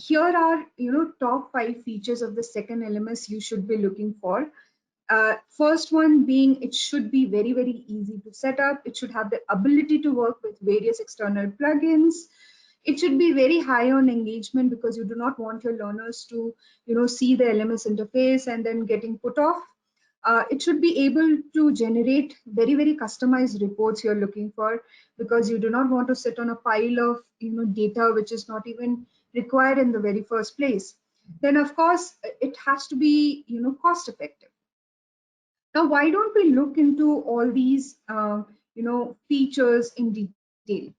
here are top 5 features of the second LMS you should be looking for. First one being, it should be very, very easy to set up. It should have the ability to work with various external plugins. It should be very high on engagement, because you do not want your learners to see the LMS interface and then getting put off. It should be able to generate very, very customized reports you're looking for, because you do not want to sit on a pile of data which is not even required in the very first place. Then of course it has to be cost effective. Now, why don't we look into all these features in detail?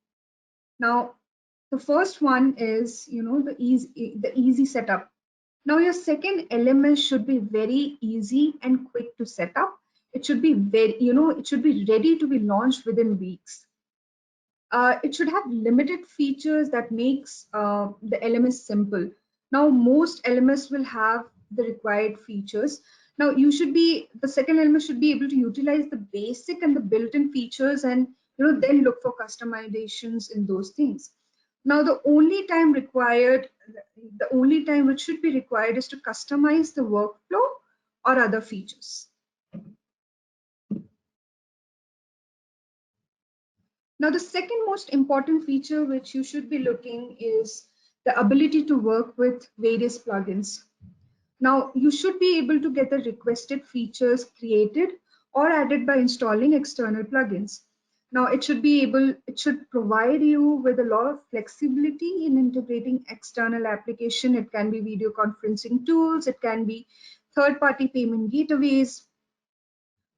Now, the first one is the easy setup. Now, your second LMS should be very easy and quick to set up. It should be it should be ready to be launched within weeks. It should have limited features that makes the LMS simple. Now, most LMS will have the required features. Now, the second LMS should be able to utilize the basic and the built-in features, and then look for customizations in those things. Now, the only time which should be required is to customize the workflow or other features. Now, the second most important feature which you should be looking is the ability to work with various plugins. Now, you should be able to get the requested features created or added by installing external plugins. Now, it should provide you with a lot of flexibility in integrating external application. It can be video conferencing tools, it can be third-party payment gateways.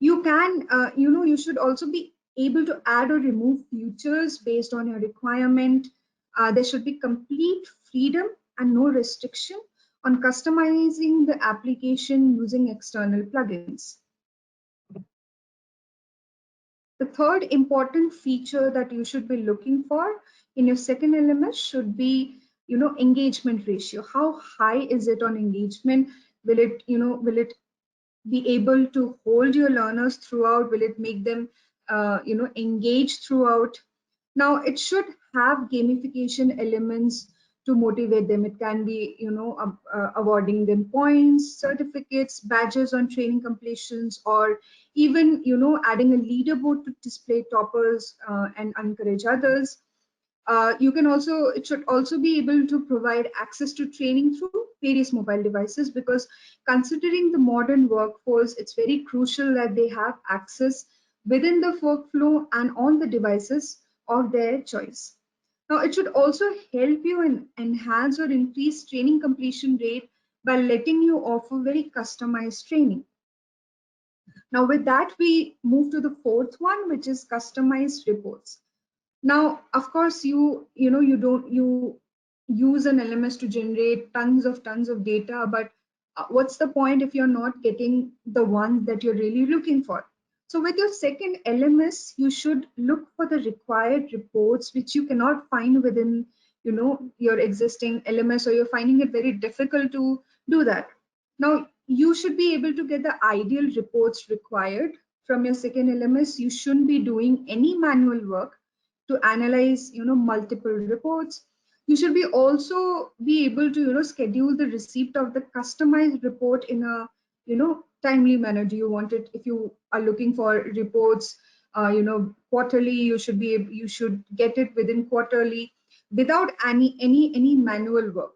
You can, you should also be able to add or remove features based on your requirement. There should be complete freedom and no restriction on customizing the application using external plugins. The third important feature that you should be looking for in your second LMS should be, engagement ratio. How high is it on engagement? Will it be able to hold your learners throughout? Will it make them, engage throughout? Now, it should have gamification elements to motivate them. It can be, awarding them points, certificates, badges on training completions, or even, adding a leaderboard to display toppers and encourage others. It should also be able to provide access to training through various mobile devices, because considering the modern workforce, it's very crucial that they have access within the workflow and on the devices of their choice. Now, it should also help you enhance or increase training completion rate by letting you offer very customized training. Now, with that, we move to the fourth one, which is customized reports. Now, of course, you use an LMS to generate tons of data, but what's the point if you're not getting the one that you're really looking for? So with your second LMS, you should look for the required reports which you cannot find within your existing LMS, or you're finding it very difficult to do that. Now, you should be able to get the ideal reports required from your second LMS. You shouldn't be doing any manual work to analyze multiple reports. You should also be able to schedule the receipt of the customized report in a timely manner. Do you want it, if you are looking for reports quarterly, you should get it within quarterly without any manual work.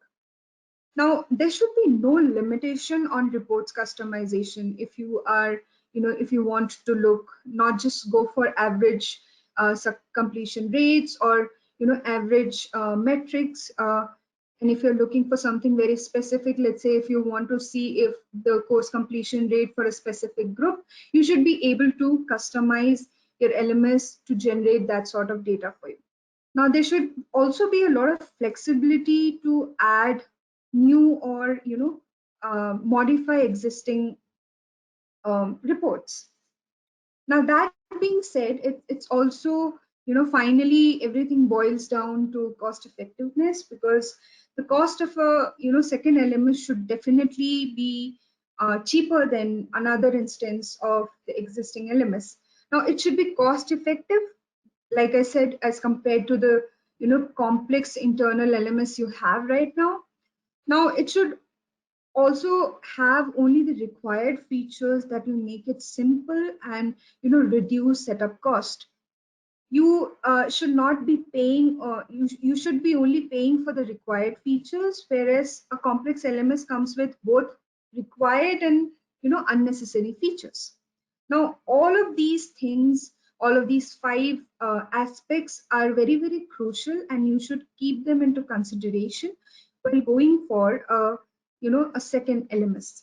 Now, there should be no limitation on reports customization. If you are if you want to look, not just go for average completion rates or average metrics, and if you're looking for something very specific, let's say if you want to see if the course completion rate for a specific group, you should be able to customize your LMS to generate that sort of data for you. Now, there should also be a lot of flexibility to add new or modify existing reports. Now, that being said, it's also finally everything boils down to cost effectiveness, because the cost of a second LMS should definitely be cheaper than another instance of the existing LMS. Now, it should be cost effective, like I said, as compared to the complex internal LMS you have right now. Now, it should also have only the required features that will make it simple and reduce setup cost. You should not be paying, or you should be only paying for the required features, whereas a complex LMS comes with both required and unnecessary features. Now, all of these things, all of these five aspects are very, very crucial, and you should keep them into consideration while going for a second LMS.